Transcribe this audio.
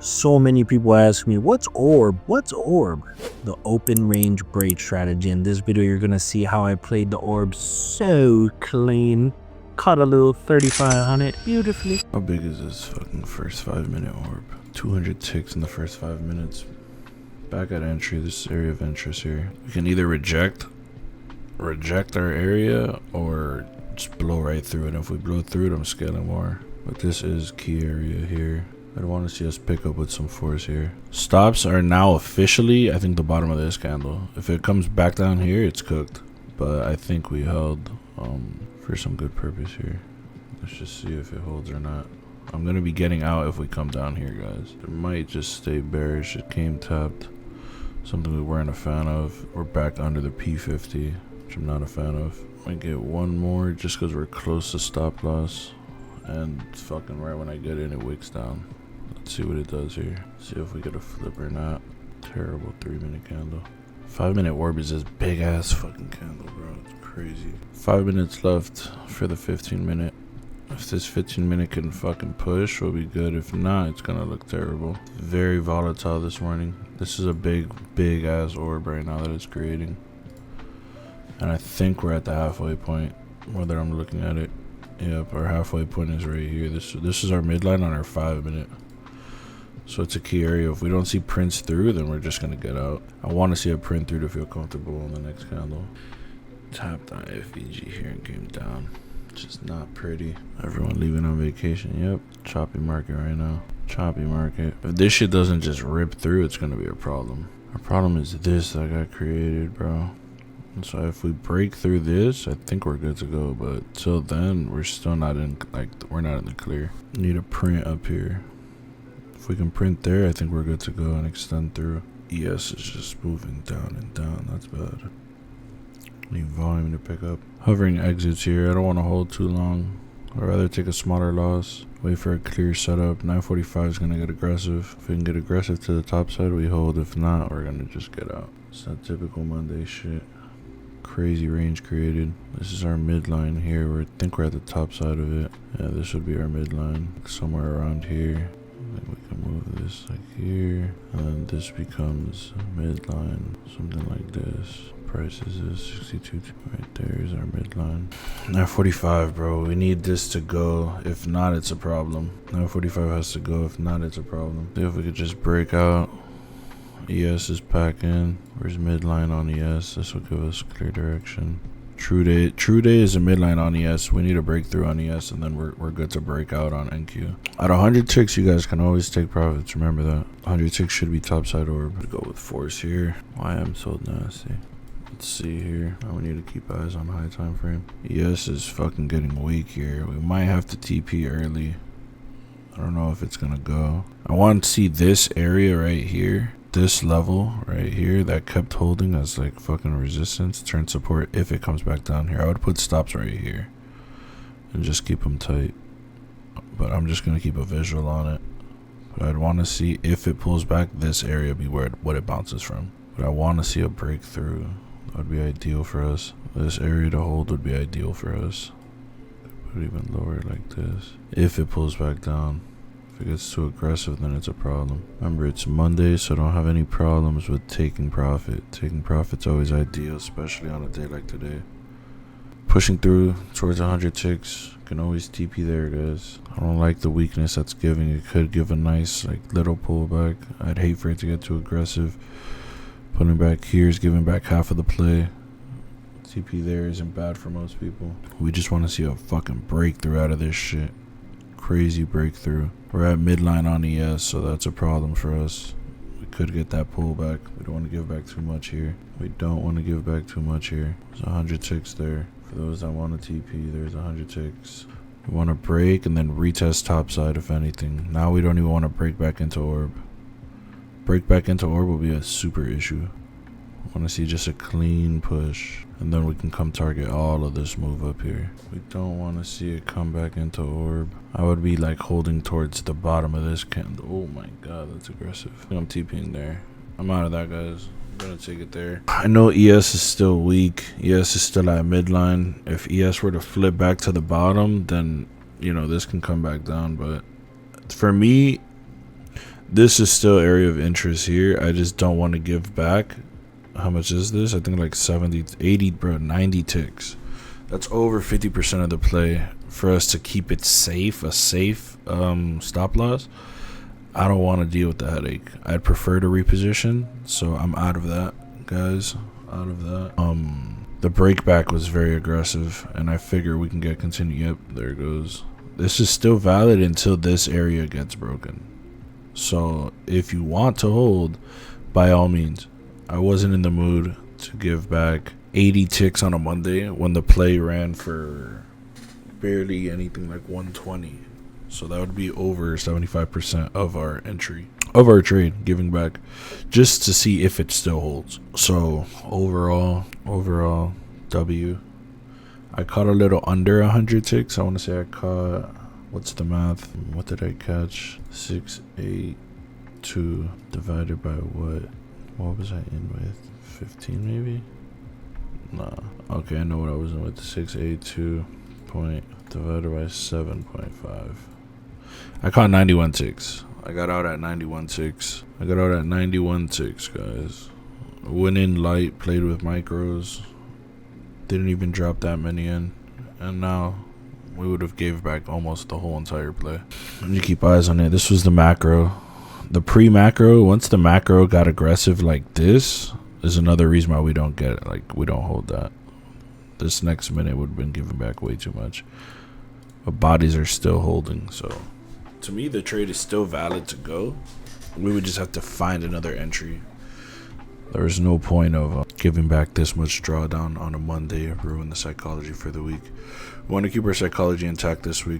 So many people ask me, what's ORB? What's ORB? The open range braid strategy. In this video, you're gonna see how I played the ORB so clean. Caught a little 3500 beautifully. How big is this fucking first 5-minute orb? 200 ticks in the first 5 minutes. Back at entry, this area of interest here. We can either reject our area or just blow right through it. If we blow through it, I'm scaling more. But this is key area here. I'd want to see us pick up with some force here. Stops are now officially, I think, the bottom of this candle. If it comes back down here, it's cooked. But I think we held for some good purpose here. Let's just see if it holds or not. I'm going to be getting out if we come down here, guys. It might just stay bearish. It came tapped. Something we weren't a fan of. We're back under the P50, which I'm not a fan of. Might get one more just because we're close to stop loss. And fucking right when I get in, it wicks down. Let's see what it does here. See if we get a flip or not. Terrible 3-minute candle. 5-minute orb is this big ass fucking candle, bro. It's crazy. 5 minutes left for the 15-minute. If this 15-minute can fucking push, we'll be good. If not, it's gonna look terrible. Very volatile this morning. This is a big ass orb right now that it's creating. And I think we're at the halfway point, whether I'm looking at it. Yep, our halfway point is right here. This is our midline on our 5-minute. So it's a key area. If we don't see prints through, then we're just gonna get out. I want to see a print through to feel comfortable on the next candle. Tapped on FEG here and came down. Just not pretty. Everyone leaving on vacation. Yep, choppy market right now. Choppy market. If this shit doesn't just rip through, it's gonna be a problem. Our problem is this that got created, bro. So if we break through this, I think we're good to go. But till then, we're still not in, we're not in the clear. Need a print up here. If we can print there, I think we're good to go and extend through. ES is just moving down and down. That's bad. Need volume to pick up. Hovering exits here. I don't want to hold too long. I'd rather take a smaller loss. Wait for a clear setup. 945 is going to get aggressive. If we can get aggressive to the top side, we hold. If not, we're going to just get out. It's that typical Monday shit. Crazy range created. This is our midline here. I think we're at the top side of it. Yeah, this would be our midline. Somewhere around here. I think we can move this like here. And this becomes midline. Something like this. Price is 62. Right there is our midline. 945, bro. We need this to go. If not, it's a problem. 945 has to go. If not, it's a problem. See if we could just break out. ES is packing. Where's midline on ES? This will give us clear direction. True day is a midline on ES. We need a breakthrough on ES, and then we're good to break out on NQ. At 100 ticks, you guys can always take profits. Remember that. 100 ticks should be topside orb. Go with force here. Why I'm so nasty. Let's see here. Now we need to keep eyes on high time frame. ES is fucking getting weak here. We might have to TP early. I don't know if it's gonna go. I want to see this area right here. This level right here that kept holding as like fucking resistance turn support if it comes back down here. I would put stops right here and just keep them tight, but I'm just gonna keep a visual on it. But I'd want to see if it pulls back, this area be where what it bounces from. But I want to see a breakthrough. That would be ideal for us. This area to hold would be ideal for us. Put it even lower like this. If it pulls back down. If it gets too aggressive, then it's a problem. Remember, it's Monday, so I don't have any problems with taking profit. Taking profit's always ideal, especially on a day like today. Pushing through towards 100 ticks. Can always TP there, guys. I don't like the weakness that's giving. It could give a nice little pullback. I'd hate for it to get too aggressive. Putting back here is giving back half of the play. TP there isn't bad for most people. We just want to see a fucking breakthrough out of this shit. Crazy breakthrough. We're at midline on ES, so that's a problem for us. We could get that pullback. We don't want to give back too much here. We don't want to give back too much here. There's 100 ticks there. For those that want to TP, there's 100 ticks. We want to break and then retest topside if anything. Now we don't even want to break back into orb. Break back into orb will be a super issue. I want to see just a clean push, and then we can come target all of this move up here. We don't want to see it come back into orb. I would be holding towards the bottom of this candle. Oh my god, that's aggressive. I'm TPing there. I'm out of that, guys. I'm gonna take it there. I know ES is still weak. ES is still at midline. If ES were to flip back to the bottom, then you know this can come back down. But for me, This is still area of interest here. I just don't want to give back. How much is this? I think like 70, 80, bro, 90 ticks. That's over 50% of the play for us to keep it safe, a safe stop loss. I don't want to deal with the headache. I'd prefer to reposition, so I'm out of that, guys. Out of that. The breakback was very aggressive, and I figure we can get continued. Yep, there it goes. This is still valid until this area gets broken. So if you want to hold, by all means. I wasn't in the mood to give back 80 ticks on a Monday when the play ran for barely anything like 120. So that would be over 75% of our entry, of our trade, giving back just to see if it still holds. So overall W. I caught a little under 100 ticks. I want to say I caught, what's the math? What did I catch? 682 divided by what? What was I in with? 15 maybe? Nah. Okay, I know what I was in with. 682 point divided by 7.5. I caught 91 ticks. I got out at 91 ticks. Guys. Went in light, played with micros. Didn't even drop that many in. And now we would have gave back almost the whole entire play. And you keep eyes on it. This was the macro. The pre-macro, once the macro got aggressive like this, is another reason why we don't get it. Like, we don't hold that. This next minute would have been giving back way too much. But bodies are still holding. So, to me, the trade is still valid to go. We would just have to find another entry. There is no point of giving back this much drawdown on a Monday, ruin the psychology for the week. We want to keep our psychology intact this week.